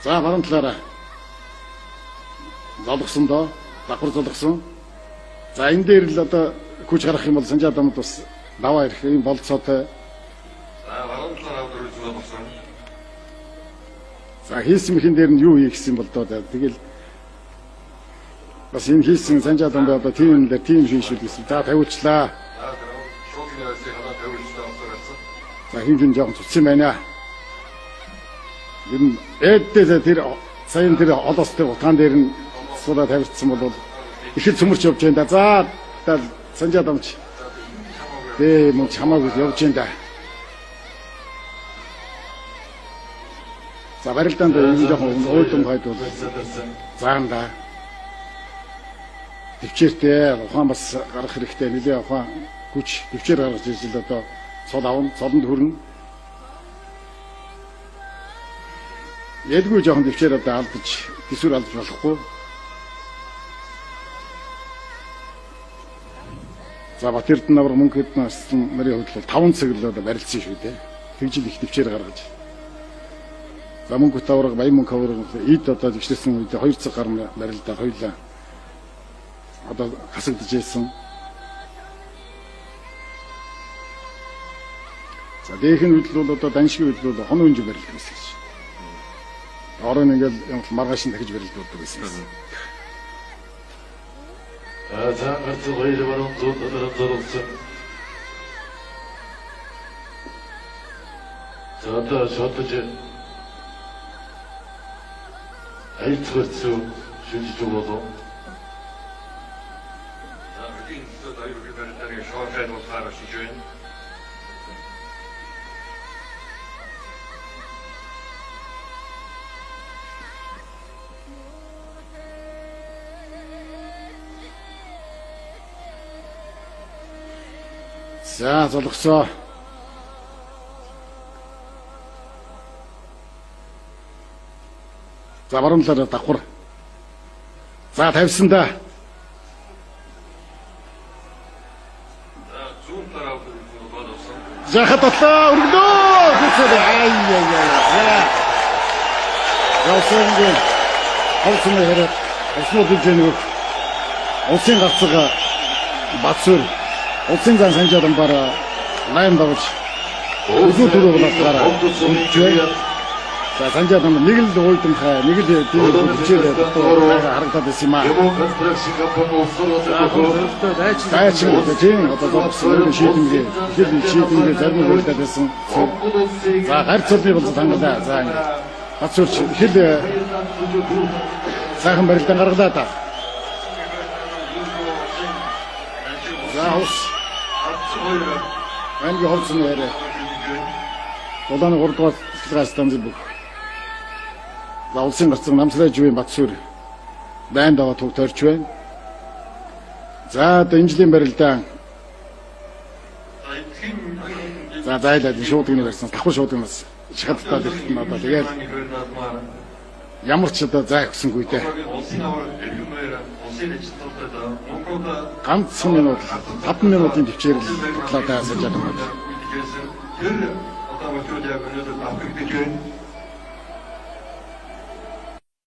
За баруун талаараа золгосон доо, давхар золгосон. За энэ дээр л одоо хүч гарах юм бол Санжаадамд бас даваа ирэх юм болцоотой. За баруун талаараа дөрөв золгосон. За хийсэн мэхэн дээр нь юу хийх гэсэн бол доо тэгэл бас энэ хийсэн Санжаадамд одоо тийм дээр тийм шийшүүл гэсэн. За тавиулчлаа. За шууд нэрсээ хадаа тавиулчлаа авсарсан. За хин жоохон цуцсан байна. Энэ эддээ тэр сайн тэр олоостой утгаан дээр нь суулаа тавьчихсан бол их л цөмөрч явж байна да. За Санжаадамч. Дээ мөн чамаагүй явж байна да. За барилдаанд энэ жоохон өөдөн хайдвал заанда. Төвчээртэй ухаан бас гарах хэрэгтэй нэлээ ухаан хүч төвчээр гаргаж ирж л одоо цол авна, цолонд хүрнэ. Ядгүй жоохон төвчээр одоо алдаж, төсвөр алдаж болохгүй. За Батэрдэн навар мөнгө хэднээс нарийн хувьд бол 5 цаг л одоо барилцсан шүү дээ. Тэгжил их төвчээр гаргаж. За мөнгө тавраг, баян мөнгө тавраг эд одоо төвчрсэн үед 2 цаг гарна барилдаа хоёлаа. Одоо хасагдж ийсэн. За дээхэн үед бол одоо даншиг үед бол хоног өнж барилдаг байсан гэж. Орон ингээл маргааш нь дахиж барилддаг байсан. За гацсан хоёроо баруун талаараа зориулсан. За одоо шотож айцгэрцүү шүлж болов. За бидний зөв аюулгүй барилдааны шоорхайд болохоор шиж байна. За золгосоо. За баруун талаараа давхар. За тавьсан да. За зүүн талаараа боловсон. За хататлаа өргөнөө. Хүчээр ай. Яасан хавцны хэрэг осноо дижэнэг. Улсын гацгаа Батсүр улсын зан Санжаадамбараа лайм давж өсөө төрөө болоосаараа за Санжаадам нэг л уйдэн хай нэг л тийм хичээлээ харагдаад байсан юм аа. Констракшн компани уусраад Дайч тийм одоо зогссон шийдэмгээ шийдэмгээ зарим үйлдэл байсан. За харьцуулбал бол тангалаа. За Батсүрч хэл сайхан барилдаан гаргалаа та. За ус анги ховцны яриа. Улааны 3 дугаар цэцлэгээ станцын бүх. За улсын гарцсан намсраж буй Батсүр байн даваа туг төрч байна. За одоо энэ жилийн барилдаан. За зайлаад шуудганы барьсан давхар шуудганаас шахалтаад ирэх нь одоо тэгээд ямар ч одоо зай өгсөнгүй дээ. Ганц минут 5 минутын төвчээр л батлаа даасаж байгаа юм. Тэр одоо мөчүүд яг өнөөдөр авах гэж байна.